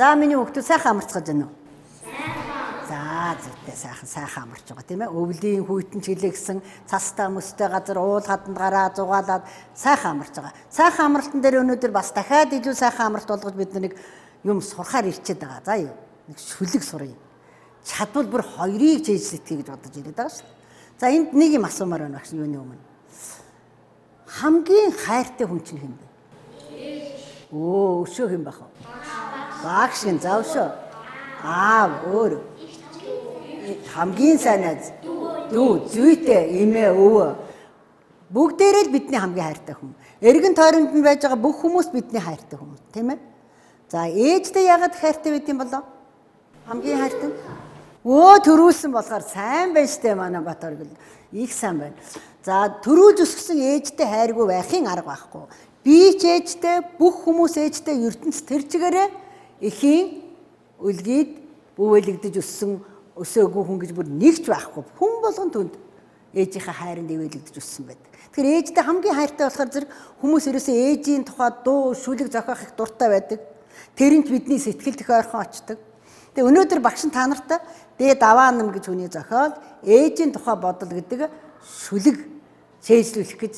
За миний хүүхдүүд сайхан амарцгаж байна уу? За зүйтэй сайхан амарч байгаа тийм ээ. Өвлийн хүйтэн чиглэгсэн цастай мөстэй газар уул хаданд гараа зугаалаад сайхан амарч байгаа. Сайхан амралтан дээр өнөөдөр бас дахиад илүү сайхан амралт болгож бид нэг юм сурахаар ирчээд байгаа. За юу. Нэг шүлэг суръя. Чадвал бүр хоёрыг чийжлэтгэе гэж бодож ирээд байгаа шүү. За энд нэг юм асуумаар байна багш юуны өмнө. Хамгийн хайртай хүн чинь хэн бэ? Өшөө хэн байх вэ? Багш гин за өшөө. Өөр. Хамгийн сайн найз. Дүү, зүйтэй, эмээ, өвөө. Бүгдээрээ л бидний хамгийн хайртай хүн. Эргэн тойронд нь байж байгаа бүх хүмүүс бидний хайртай хүмүүс, тийм ээ? За, ээжтэй яагаад хайртай байд юм болоо? Хамгийн хайртай. Төрүүлсэн болохоор сайн байна штэ манай Батор гэл. Их сайн байна. За, төрүүлж өсгсөн ээжтэй хайргүй байхын арга байхгүй. Би ч ээжтэй, бүх хүмүүс ээжтэй ертөнц тэр чигээрээ эхийн үлгийд бүвэлэгдэж өссөн өсөөгүй хүн гэж бүр нэгч байхгүй. Хүн болгон түнд ээжийнхээ хайранд ивэлэгдэж өссөн байдаг. Тэгэхээр ээжтэй хамгийн хайртай болохоор зэрэг хүмүүс ерөөсөө ээжийн тухай дуу, шүлэг зохиох их дуртай байдаг. Тэрэнч бидний сэтгэл төхөөрхөн очдог. Тэгээ өнөөдөр багш та нартай дээд аваанам гэж хүний зохиол ээжийн тухай бодол гэдэг шүлэг шийдлүүлэх гэж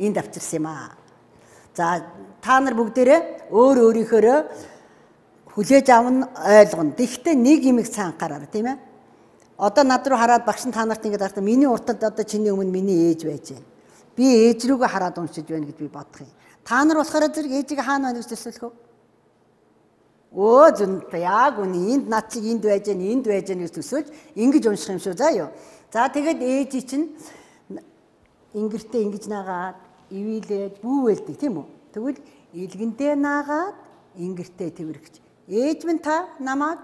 энд авчирсан юм аа. За та нар бүгдээрээ өөрийнхөө хүлээж авна ойлгоно. Гэхдээ нэг юмыг сайн анхаараа тийм ээ. Одоо над руу хараад багш та нарт ингэж харахад миний уртад одоо чиний өмнө миний ээж байж байна. Би ээж рүүгээ хараад уншиж байна гэж би бодох юм. Та нар болохоор зэрэг ээжийг хаана байна гэж төсөөлөх үү? Зөнтэй яг үний энд над чиг энд байж байна гэж төсөөлж ингэж унших юм шүү. За юу. За тэгээд ээж чинь ингэртээ ингэж наагаад ивэлээд бүүвэлдэг тийм үү? Тэгвэл илгэндээ наагаад ингэртээ тэрвэрч. Ээж минь та намайг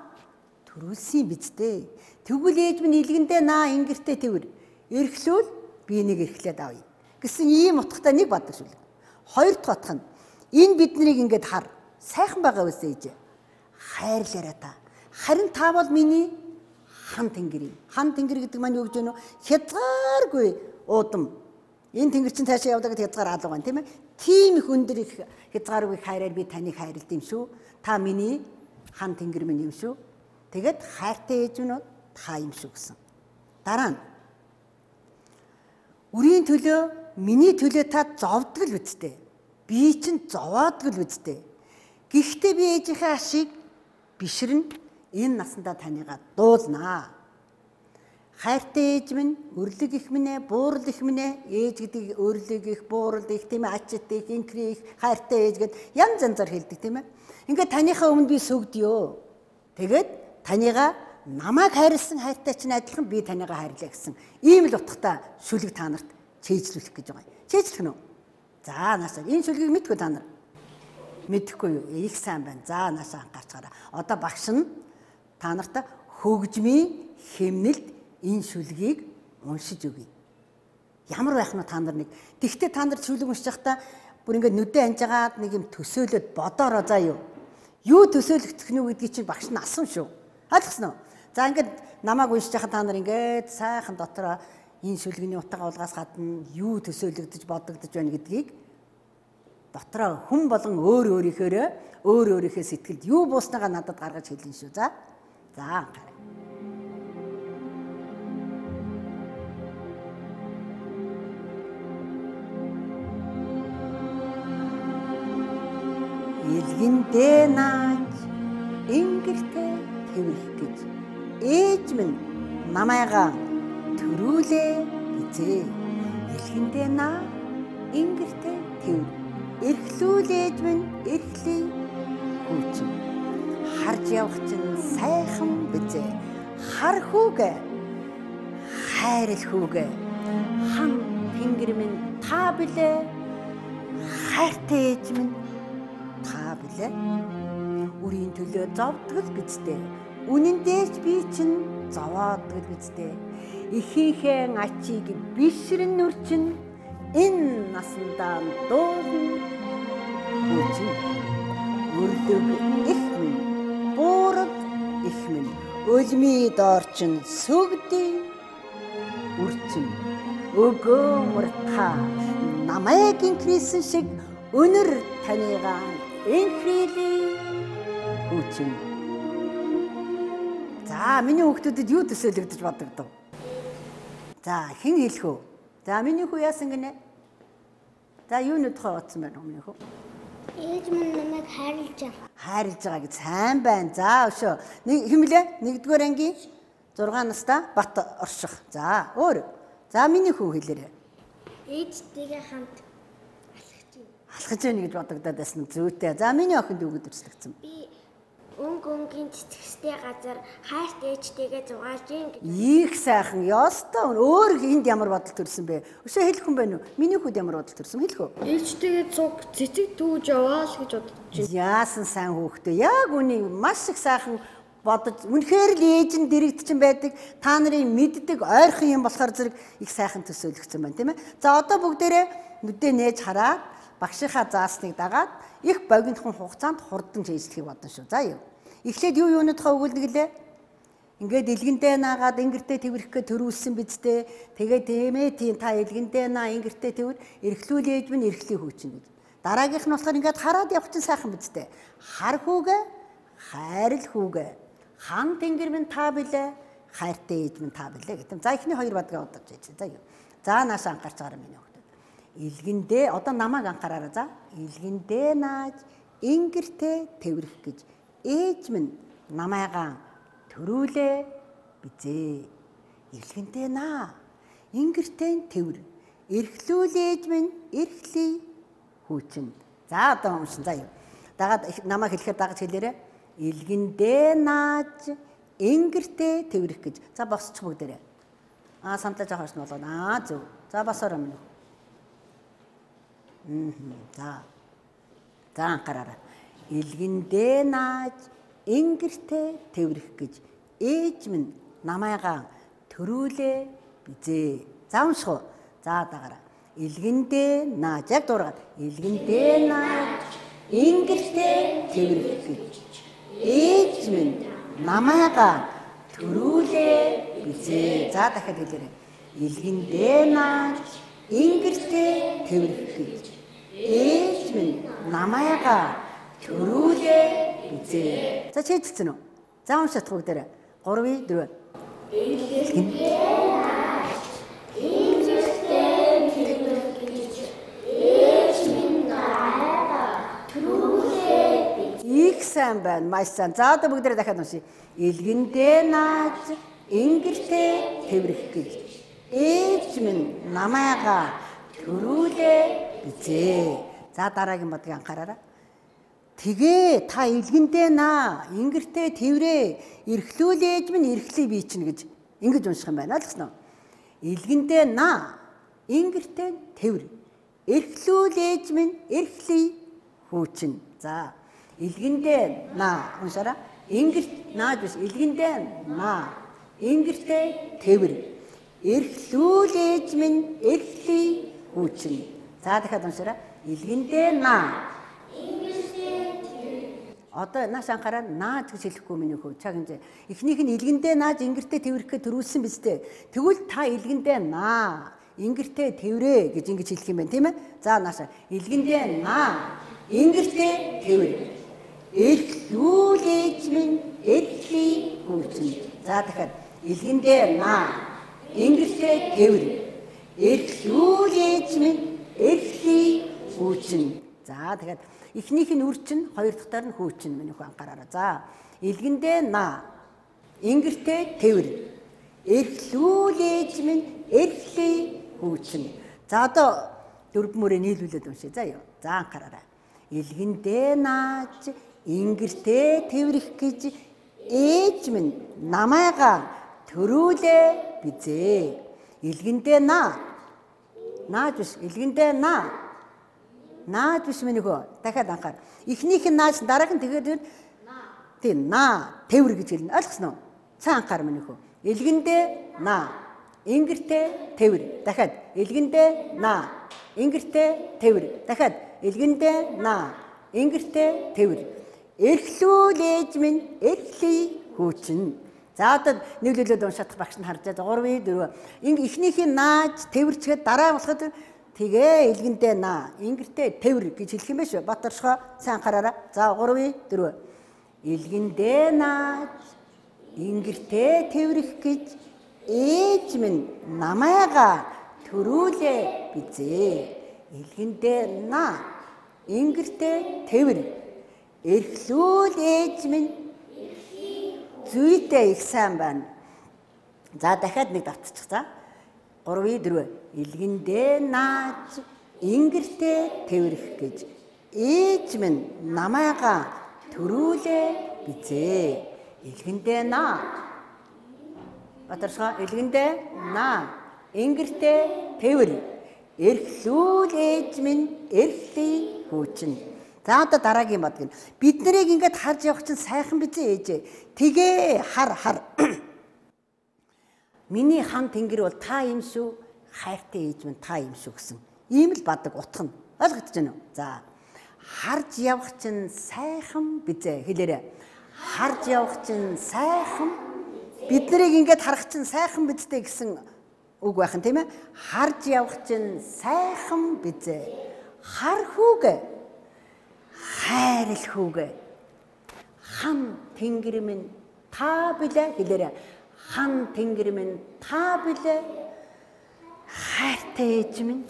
төрүүлсэн биз дээ. Тэгвэл ээж минь илгэндээ наа ингэртээ тэрвэр. Эрхлүүл би нэг эрхлээд авъя. Гэсэн ийм утгатай нэг бадаг шүү. Хоёр дахь утга нь энэ биднийг ингэж хар. Сайхан байгаа үс ээж. Хайрлаарай та. Харин та бол миний хан тэнгэр юм. Хан тэнгэр гэдэг маань юу гэж вэ? Хязгааргүй уудам. Энэ тэнгэр чинь цаашаа явдаг хязгаар алга байна тийм ээ. Тийм их өндөр их хязгааргүй хайраар би таныг хайрлалт юм шүү. Та миний хан тэнгэр минь юм шүү. Тэгээд хайртай ээж минь та юм шүү гэсэн. Дараа нь үрийн төлөө миний төлөө та зовдөг л үсттэй. Би чинь зовоодаг л үсттэй. Гэхдээ би ээжийнхээ ашиг бишрэн энэ насандаа таныгаа дуулнаа. Хайртай ээж минь өрлөг их минь буурал их минь ээж гэдэг өрлөг их буурал их тийм ээ ачит их инкри их хайртай ээж гэд янз янзаар хэлдэг тийм ээ. Ингээд таныхаа өмнө би сүгдё. Тэгээд таныгаа намайг хайрлсан хайртай чинь адилхан би таныгаа хайрлаа гэсэн ийм л утгатай шүлэг та нарт чийжлүүлэх гэж байгаа. Чийжлэх нь үү? За наашаа энэ шүлгийг мэдгүй та нар. Мэдхгүй юу? Их сайн байна. За наашаа анхаарчаараа. Одоо багш нь та нарт хөгжмийн хэмнэлд энэ шүлгийг уншиж өгье. Ямар байх нь та нар нэг. Тэгтээ та нар шүлэг уншиж байхдаа бүр ингээд нүдээ анжаагаад нэг юм төсөөлөд бодоороо заа юу. Юу төсөөлөгдөх нь үү гэдгийг чинь багш нь асан шүү. Ойлгосноо? За ингээд намайг уншиж байхад та нар ингээд сайхан дотроо энэ шүлгийн утга улгаас гадна юу төсөөлөгдөж бодогдож байна гэдгийг дотроо хүн болгон өөрийнхөө сэтгэлд юу бууснагаа надад гаргаж хэлнэ шүү. За анхаарай. Илгэндээ нааж ингэртээ тэрвэрх гэж ээж минь намайгаа төрүүлээ бизээ. Илгэндээ наа ингэртээ тэрвэр. Эрхлүүл ээж минь эрхлий хүүчин. Харж явах чинь сайхан бизээ. Хар хүүгээ хайрл хүүгээ. Хан тэнгэр минь та билээ. Хайртай ээж минь та билээ. Үрийн төлөө зовдөг л бизтэй. Үнэн дээр би чинь зовоодог л бизтэй. Ихийнхээ ачиг бишрэн нүрчин энэ насандаа дуулна. Үгүй өрлөг их минь буурал их минь өлмий доорчин сүгдий үрчин өгөөмөр та намайг инкрисэн шиг өнөр таныгаа инкрили хүчин миний хүүхдүүдэд юу төсөөлөгдөж бодогдов? За хэн хэлэх үү? За миний хүү яасан гинэ? За юуны тухай бодсон байна миний хүү? Ээж минь намайг хайрлаж байгаа. Хайрлаж байгаа гэж сайн байна. За өшөө. Нэг хэмлээ 1-р ангийн 6 настай бат орших. За өөр. За миний хүү хэлээрэй. Ээжтэйгээ хамт алхаж байна гэж бодогдоод байсан зүйтэй. За миний охинд юу гэж төслөгцсөн? би өнгийн цэцэгстэй газар хайрт ээжтэйгээ зугаалж ийн гэж. Их сайхан ёстой. Өөр энд ямар бодол төрсөн бэ? Өшөө хэлэх хүн байна уу? Миний хүүд ямар бодол төрсөн хэлэх үү? Ээжтэйгээ цуг цэцэг түүж яваа л гэж бодож байна. Яасан сайн хүүхдээ. Яг үний маш их сайхан бодож үнэхээр л ээж нь дэрэгдсэн байдаг. Та нарын мэддэг ойрхон юм болохоор зэрэг их сайхан төсөөлөгдсөн байна тийм ээ. За одоо бүгдээрээ нүдээ нээж хараад багшийнхаа заасныг дагаад их богинохон хугацаанд хурдан хийжлэхийг бодно шүү. За юу. Эхлээд юуны тухай өгүүлнэ гэлээ? Ингээд илгэндээ наагаад ингэртээ тэрвэрх гэ төрүүлсэн бидтэй. Тэгээд тийм ээ тийм та илгэндээ наа ингэртээ тэрвэр эрхлүүлээж минь эрхлий хүүчин гэж. Дараагийнх нь болохоор ингээд хараад явах чинь сайхан бидтэй. Хар хүүгээ, хайрл хүүгээ. Хан тэнгэр минь та билээ, хайртай ээж минь та билээ гэдэг. За эхний хоёр бадгаа удаж ийж. За юу. За нааш анхаарч байгаа миний хүүхдүүд. Илгэндээ одоо намайг анхаараарай за. Илгэндээ нааж ингэртээ тэрвэрх гэж ээж минь намайгаа төрүүлээ бизээ. Илгэндээ наа ингэртээ тэрвэр эрхлүүлээж минь эрхлий хүүчин. За одоо уншин за юу. Дагаад намайг хэлэхэд дагаж хэлээрэй. Илгэндээ нааж ингэртээ тэрвэрх гэж. За босчих бүгдээрээ. Самтаж авах нь болоо. Зөв. За босороо минь. За. За анхаараарай. Илгэндээ нааж ингэртээ тэрвэрх гэж ээж минь намайгаа төрүүлээ бизээ. За унших уу. За дагараа. Илгэндээ нааж яг дуурайгаад илгэндээ нааж ингэртээ тэрвэрх гэж ээж минь намайгаа төрүүлээ бизээ. За дахиад хэлээрэй. Илгэндээ нааж ингэртээ тэрвэрх гэж ээж минь намайгаа төрүүлээ бизээ. За чийдсэн үү? За уншаад бүгдээрээ 3, 4. Илгэндээ нааж ингэртээ тэрвэрх гэж ээж минь намайгаа төрүүлээ бизээ. Их сайн байна. Маш сайн. За одоо бүгдээрээ дахиад уншия. Илгэндээ нааж ингэртээ тэрвэрх гэж ээж минь намайгаа төрүүлээ бизээ. За дараагийн бадгийг анхаараарай. Тэгээ та илгэндээ наа ингэртээ тэрвэрээ эрхлүүлээж минь эрхлий бий чинь гэж ингэж унших юм байна. Ойлгосноо? Илгэндээ наа ингэртээ тэрвэр эрхлүүлээж минь эрхлий хүүчин. За илгэндээ наа уншаарай. Ингэрт нааж биш илгэндээ наа ингэртээ тэрвэр эрхлүүлээж минь эрхлий хүүчин. За дахиад уншаарай. Илгэндээ наа. Одоо нааш анхаараа нааж гэж хэлэхгүй миний хөө чаг энэ. Эхнийх нь илгэндээ нааж ингэртээ тэрвэрхээ төрүүлсэн биз дээ. Тэгвэл та илгэндээ наа ингэртээ тэрвэрээ гэж ингэж хэлэх юм байна тийм ээ. За нааша илгэндээ наа ингэртээ тэрвэр эрхлүүлээж минь эрхлий хүүчин. За дахиад илгэндээ наа ингэртээ тэрвэр эрхлүүлээж минь эрхлий хүүчин. За дахиад эхнийх нь үрчин, хоёр дахьтаар нь хүүчин миний хүү анхаараарай. За илгэндээ наа ингэртээ тэрвэр эрхлүүлээж минь эрхлий хүүчин. За одоо дөрвөн мөрөө нийлүүлээд уншъя. За юу. За анхаараарай. Илгэндээ нааж ингэртээ тэрвэрх гэж ээж минь намайгаа төрүүлээ бизээ. Илгэндээ наа. Нааж биш илгэндээ наа. Нааж биш миний хөө. Дахиад анхаар. Эхнийх нь нааж дараах нь тэгээд тийм наа тэрвэр гэж хэлнэ. Ойлгосноо? Цаа анхаар миний хөө. Илгэндээ наа. Ингэртээ тэрвэр. Дахиад илгэндээ наа. Ингэртээ тэрвэр. Дахиад илгэндээ наа. Ингэртээ тэрвэр. Эрхлүүлээж минь эрхлий хүүчин. За одоо нэглүүлээд уншаадах багш нь харж байгаа 3, 4. Эхнийх нь нааж тэрвэрчгээд дараа болоход тэгээ илгэндээ наа ингэртээ тэрвэр гэж хэлэх юм биш үү? Батаршгаа сайн анхаараарай. За 3, 4. Илгэндээ нааж Ингэртээ тэврэх гэж ээж минь намайгаа төрүүлээ бизээ. Илгэндээ наа. Ингэртээ тэвэр. Эрхлүүл ээж минь зүйтэй их сайн байна. За дахиад нэг давтчих. За 3-4. Илгэндээ нааж ингэртээ тэврэх гэж ээж минь намайгаа төрүүлээ бизээ. Илгэндээ наа. Батарсаа илгэндээ наа. Ингэртээ тэвэр. Эрхлүүл ээж минь эрхлий хүүчин. За одоо дараагийн бод гин. Бид нарыг ингээд харж явах чинь сайхан бизээ ээжээ. Тэгээ хар. Миний хан тэнгэр бол та юм шүү. Хайртай ээж минь та юм шүү гэсэн. Ийм л бадаг утга нь. Ойлгогдож байна уу? За. Харж явах чинь сайхан бизээ хэлээрэй. Харж явах чинь сайхан. Бид нарыг ингээд харах чинь сайхан бидтэй гэсэн үг байх нь тийм ээ. Харж явах чинь сайхан бизээ. Хар хүүгээ. Хайрл хүүгээ. Хан тэнгэр минь та билээ хэлээрэй. Хан тэнгэр минь та билээ. Хайртай ээж минь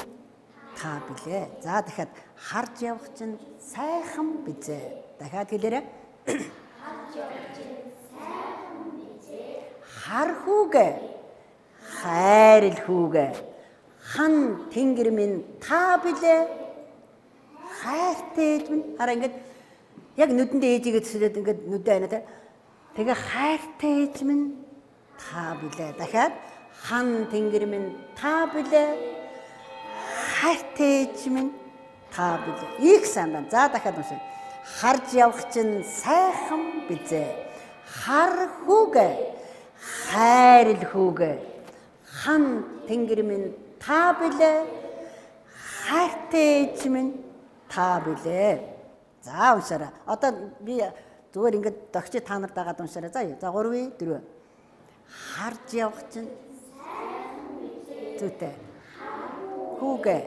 та билээ. За дахиад харж явах чинь сайхан бизээ. Дахиад хэлээрэй. Хар хүүгээ. Хайрл хүүгээ. Хан тэнгэр минь та билээ. Хайртай ээж минь. Хараа ингээд яг нүдэндээ ээжигээ төсөлөд ингээд нүдэ айна те. Тэгээ хайртай ээж минь та билээ. Дахиад хан тэнгэр минь та билээ. Хайртай ээж минь та билээ. Их сайн байна. За дахиад уншъя. Харж явах чинь сайхан бизээ. Хар хүүгээ. Хайрл хүүгээ. Хан тэнгэр минь та билээ. Хайртай ээж минь та билээ. За уншаарай. Одоо би зүгээр ингээд догч та нарт дагаад уншаарай. За 3-4. Харж явах чинь зүйтэй. Хүүгээ.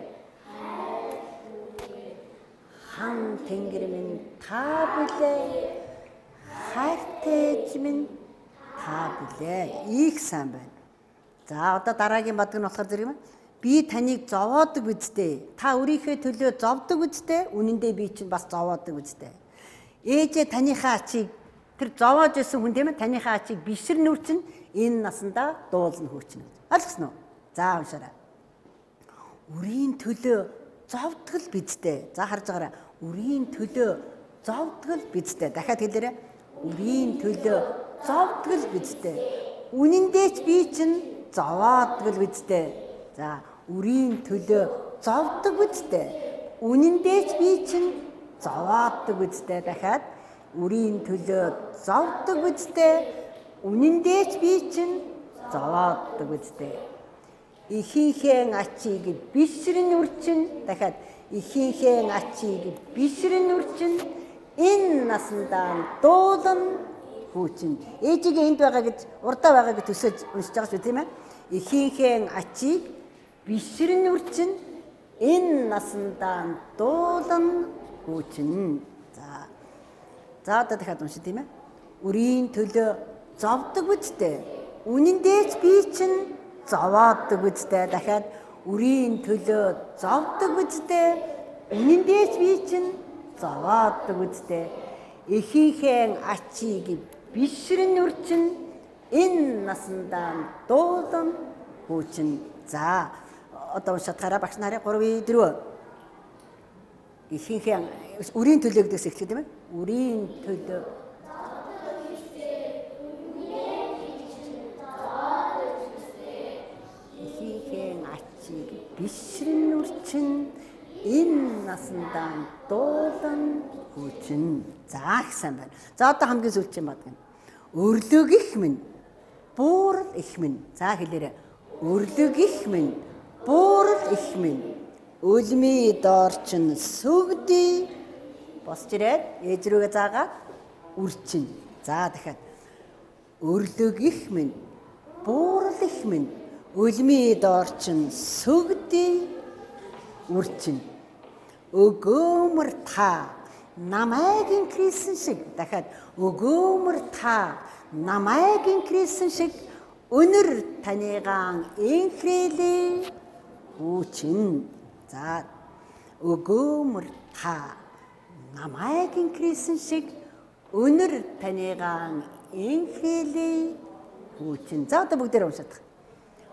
Хан тэнгэр минь та билээ. Хайртай ээж минь та билээ. Их сайн байна. За одоо дараагийн бадг нь болохоор зэрэг юм. Би таныг зовоодог үстэй. Та өөрийнхөө төлөө зовдөг үстэй. Үнэн дээр би чинь бас зовоодог үстэй. Ээжээ таныхаа ачийг тэр зовоож исэн хүн тийм ээ таныхаа ачийг бишэр нүрчин энэ насандаа дуулна хүүчин. Ойлгосноо? За уншаарай. Үрийн төлөө зовдгол бидтэй. За харж байгаарай. Үрийн төлөө зовдгол бидтэй. Дахиад хэлээрэй. Үрийн төлөө зовдгол бидтэй. Үнэндээч би чинь зовоодгол бидтэй. За үрийн төлөө зовдог бидтэй. Үнэндээч би чинь зовооддог бидтэй. Дахиад үрийн төлөө зовдог бидтэй. Үнэндээч би чинь зовооддог бидтэй. Ихийнхээ ачийг бишрэн үрчин. Дахиад ихийнхээ ачийг бишрэн үрчин. Энэ насандаа дуулан хүүчин. Ээжигээ энд байгаа гэж урдаа байгаа гэж төсөж уншиж байгаа шүү тийм ээ. Ихийнхээ ачийг бишрэн үрчин. Энэ насандаа дуулан хүүчин. За одоо дахиад уншия тийм ээ. Үрийн төлөө зовдөг үстэй. Үнэндээч би чинь зовоодог үстэй. Дахиад үрийн төлөө зовдөг үстэй. Үнэндээч би чинь зовоодог үстэй. Ихийнхээ ачийг бишрэн үрчин. Энэ насандаа дуулан хүүчин. За одоо уншаад багш нарын 3-4. Ихийнхээ үрийн төлөө гэдэгс эхлэх тийм ээ. Үрийн төлөө ихийнхээ ачийг бишрэн үрчин. Энэ насандаа дуулан хүүчин. За их сайн байна. За одоо хамгийн сүүлчийн бод гэнэ. Өрлөг их минь, буурал их минь. За хэлээрэй. Өрлөг их минь, буурал их минь. Өлмий доорчин сүгдий. Босч ирээд ээж рүүгээ заагаад үрчин. За дахиад. Өрлөг их минь, буурал их минь. Өлмий доорчин сүгдий. Үрчин. Өгөөмөр та намайгийн Кристэн шиг дахиад өгөөмөр та намайгийн Кристэн шиг өнөр танийгаан инхрэлээ хүүчин. За өгөөмөр та намайгийн Кристэн шиг өнөр танийгаан инхрэлээ хүүчин. За одоо бүгдээр уншаад.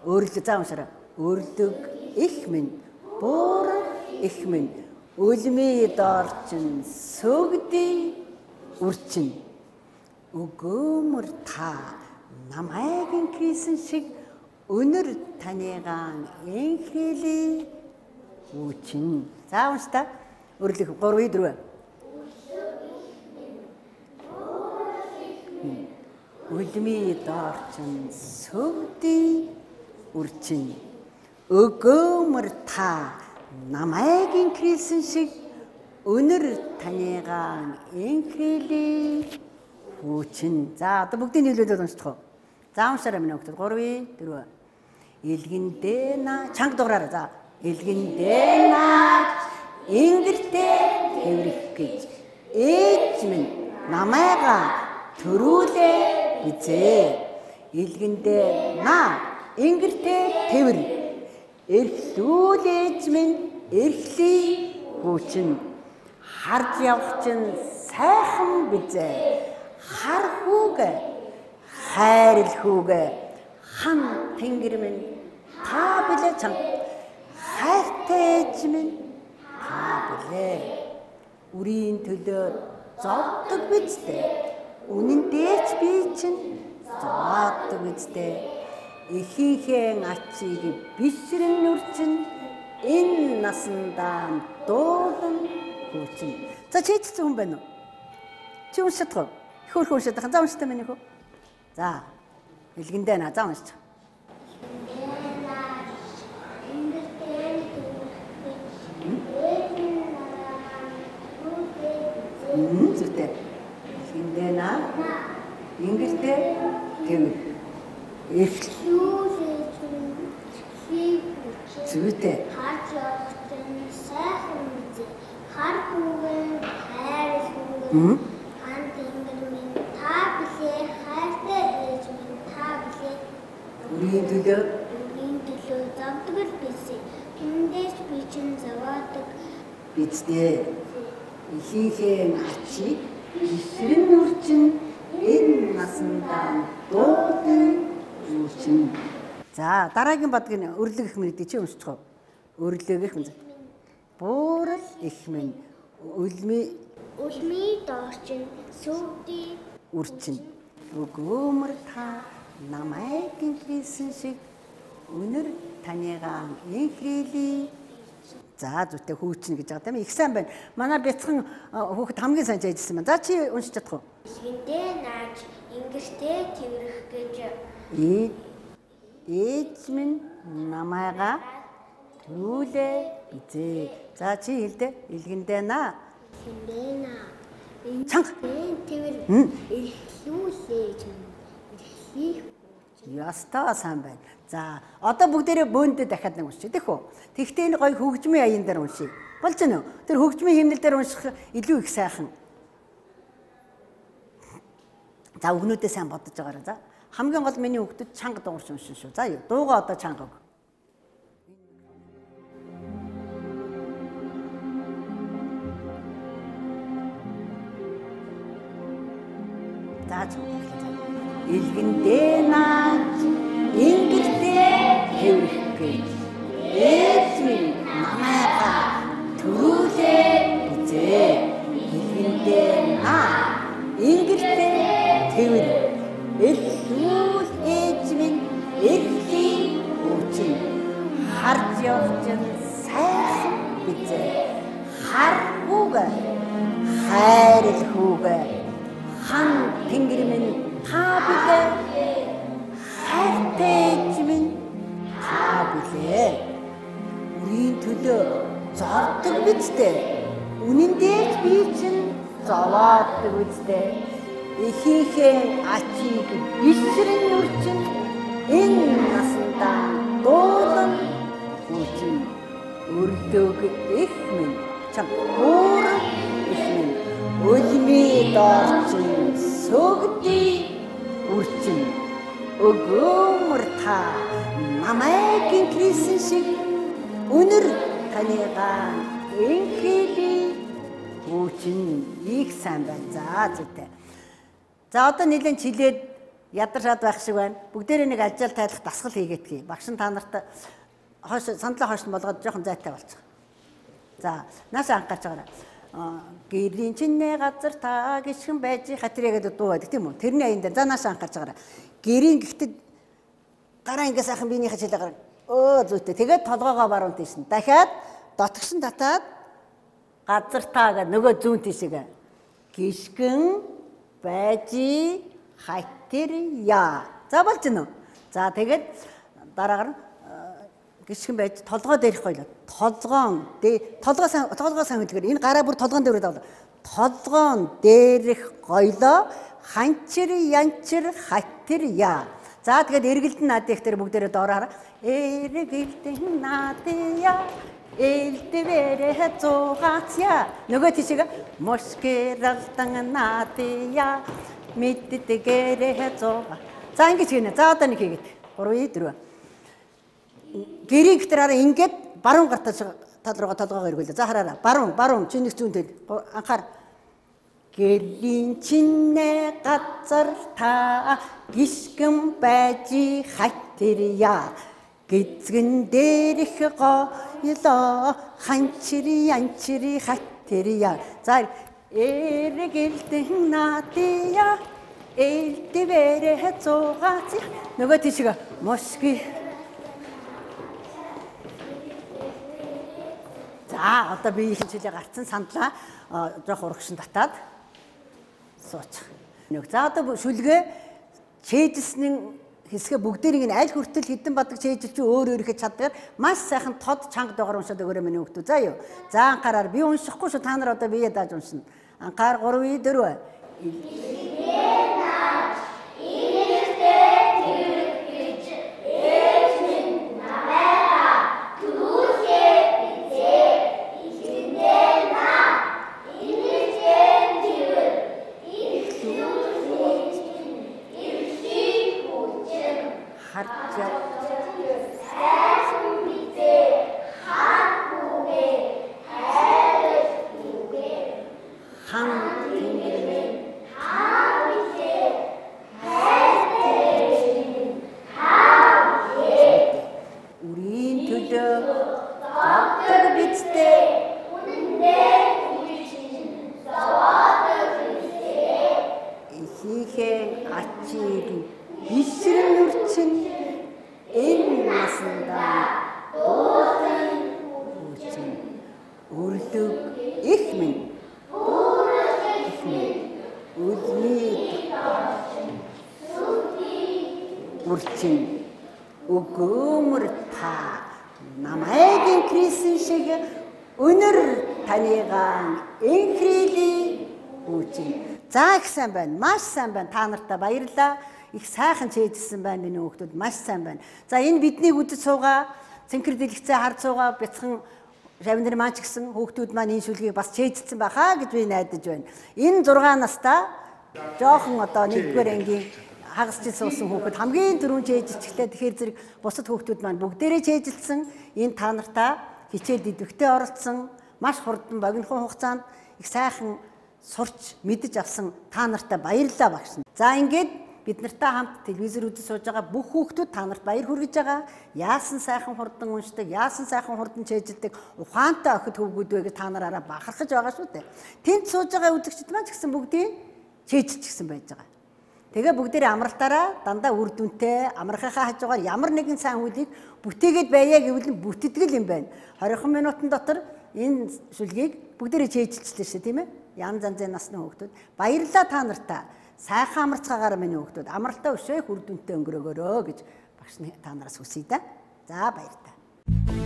Өөрлөг за уншаарай. Өөрлөг их минь, буурал их минь, үлмий дорчин сүгдий үрчин. Өгөөмөр та намайгийн Кристэн шиг өнөр танийгаан инхрэлээ хүүчин. За уншаа. Өөрлөг 3 4. Үлмий дорчин сүгдий үрчин. Өгөөмөр та намайгийн Кристэн шиг өнөр танийгаан инхрэлээ хүүчин. За одоо бүгдийн нийлүүлээд уншдаг. За уншаарай минь өгтөд 3 4. Илгэндээ наа чанга дугаараа. За илгэндээ наа ингэртээ тэврэх гэж ээж минь намайгаа төрүүлээ бизээ. Илгэндээ наа ингэртээ тэвэр эрхлүүлээж минь эрхлий хүүчин. Харж явах чинь сайхан бизээ. Хар хүүгээ хайрл хүүгээ хан тэнгэр минь та билээ чам хайртай ээж минь та билээ. Үрийн төлөө зовдөг бизтэй. Үнэн дээч би чинь зовдөг бизтэй. Ихийнхээ ачийг бишрэн нүрчин энэ насандаа дуулан хүүчин. За чи ч хүн байна уу? Чи уншдаг уу? Их хөрх уншдаг. За унштай мэн их үү? За илгэндээ наа за уншчих. Зүтэй. Илгэндээ наа ингэртээ тэвэр эрхлүүлээж зүтэй. Харж явах чинь сайхан бизээ. Хар хүүгээ хайрл хүүгээ хан тэнгэр минь та билээ. Хайртай ээж минь та билээ. Үрийн төлөө зовдөг бизээ. Хүндээс би чинь зовоодог бизтэй. Ихийнхээ ачийг бишрэн нүрчин энэ насандаа дуулан хүүчин. За дараагийн бадгийн өрлөг их мэрэгдээ чи уншчих. Өрлөг их мэн. Буурал их мэн. Үлмий дорчин сүгдий үрчин. Өгөөмөр та намайгийн Кристэн шиг өнөр танийгаан инхрэлээ. За зүтэй хүүчин гэж байгаа тийм их сайн байна. Манай бяцхан хүүхэд хамгийн сайн ажилласан байна. За чи уншиж чадах уу? Илгэндээ нааж ингэртээ тэврэх гэж ээж минь намайгаа төрүүлээ бизээ. За чи хэлдэ. Илгэндээ наа. Илгэндээ наа. Чанга. Тэвэр эрхлүүлээж эрхлий. Ястаа сайн байна. За одоо бүгдээрээ бөөндөө дахиад нэг уншчих тийх үү? Тэгвэл энэ гоё хөгжмийн аян дээр уншия. Болж байна уу? Тэр хөгжмийн хэмнэл дээр унших илүү их сайхан. За өгнүүдээ сайн бодож байгаарай. За хамгийн гол миний хүүхдүүд чанга дуурч уншин шүү. За дуугаа одоо чанга өг. За илгэндээ нааж ингэртээ тэврэх гэж ээж минь намайгаа төрүүлээ бизээ. Илгэндээ наа ингэртээ тэвэр эрхлүүл ээж минь эрхлий хүүчин. Харж явах чинь сайхан бизээ. Хар хүүгээ хайрл хүүгээ хан тэнгэр минь та билээ. Хайртай ээж минь та билээ. Үрийн төлөө зовдөг бизтэй. Үнэн дээр би чинь зовоодог бизтэй. Ихийнхээ ачийг бишрэн нүрчин энэ насандаа дуулан хүүчин. Өрлөг их минь чам уурал их минь Улмид орчин сүгди үрчин өгөөмөр та намайг Кристэн шиг өнөр таныгаа инхили үүчин их сайн байна. За зүйтэй. За одоо нэлээд чилээд ядаршаад байх шиг байна. Бүгдээрээ нэг ажил тайлах дасгал хийгээдгий. Багш нь та нарт хойш сандлаа хойш нь болгоод жоохон зайтай болчих. За наашаа анхаарч байгаарай. Гэрийн чинээ газар та гიშгэн байж хатирэ гэдэг дуу байдаг тийм үү? Тэрний аян дээр. За наашаа анхаарч байгаарай. Гэрийн гихтэд гараа ингээ сайхан биенийхээ хилээ гараа. Зүйтэй. Тэгээд толгоогоо баруун тийш нь. Дахиад дотгошин татаад газар таа гэдэг нөгөө зүүн тийшээ. Гიშгэн байж хатиря. За болж гэнэ үү? За тэгээд дараагаар нь гიშгэн байж толгой дээрх гоёлоо. Толгой сайн хэлгээр энэ гараа бүр толгоон дээр давлаа. Толгоон дээрх гоёлоо ханчир янчир хатиря. За тэгээд эргэлдэн наадын ихтер бүгдээрээ доороо хараа. Эргэлдэн наадия элдвэрэ зугааця. Нөгөө тийшээ мошкералдан наадия мэддэгэрэ зуга. За ингэж хийнэ. За одоо нэг хийгээд. 3 4. Гэрийн гэрээрээ ингээд баруун гартаа тал руугаа толгоогоо эргүүлээ. За хараараа. Баруун чиний зүүн дээр анхаар. Гэрийн чинээ газар та гიშгэн байж хатиря. Гизгэн дээрх гоёлоо ханчири янчири хатиря. За эргэлдэн наадия элдвэрэ зугааця. Нөгөө тийшээ мошки. За одоо би их хилээ гарцсан сандлаа жоох урагшин татаад суучих. За одоо шүлгээ чэйжилсний хэсгээ бүгдээрийг нь аль хүртэл хідэн бадаг чэйжилч өөр өөрийнхөө чадгаар маш сайхан тод чангад байгаа уншаад өгөөрэй миний хүүхдүүд. За юу. За анхаараар би уншихгүй шүү та нар одоо бие дааж уншина. Анхаар 3 4. Үрчин өгөөмөр та намайг Кристэн шиг өнөр таныгаа инхрили үүчин. За их сайн байна. Маш сайн байна. Та нартай баярлалаа. Их сайхан чэйжсэн байна миний хүүхдүүд. Маш сайн байна. За энэ биднийг үдэж суугаа. Цэнхэр дэлгэцээ харж суугаа бяцхан шавнар маань ч гэсэн хүүхдүүд маань энэ шүлгийг бас чэйжсэн байхаа гэж би найдаж байна. Энэ 6 настай жоохон одоо 1-р ангийн хагасч суусан хүүхэд хамгийн түрүүн чэйжилчтэй тэгэхээр зэрэг бусад хүүхдүүд маань бүгдээрээ чэйжилсэн. Энэ та нартаа хичээл идэвхтэй оролцсон. Маш хурдан богинохон хугацаанд их сайхан сурч мэдэж авсан та нартай баярлалаа багш. За ингээд бид нартай хамт телевизээр үзэж сууж байгаа бүх хүүхдүүд та нарт баяр хүргэж байгаа. Яасан сайхан хурдан уншдаг, яасан сайхан хурдан чэйжилдэг, ухаантай охид хөвгүүд вэ гэж та нараараа бахархаж байгаа шүү дээ. Тэнд сууж байгаа үзэгчид маань ч гэсэн бүгдийг чэйжилчихсэн байж байгаа. Тэгээ бүгдээрээ амралтаараа дандаа үр дүнтэй амрахынхаа хажуугаар ямар нэгэн сайн хүлийг бүтээгээд байя гэвэл бүтэтгэл юм байна. 20 минутын дотор энэ шүлгийг бүгдээрээ чэйжилчлээ шээ тийм ээ. Янз янзын насны хүүхдүүд баярлалаа та нартаа. Сайхан амарцгаагаар миний хүүхдүүд амралтаа өшөө үр дүнтэй өнгөрөөгөөрөө гэж багш та нараас хүсье да. За баяр та.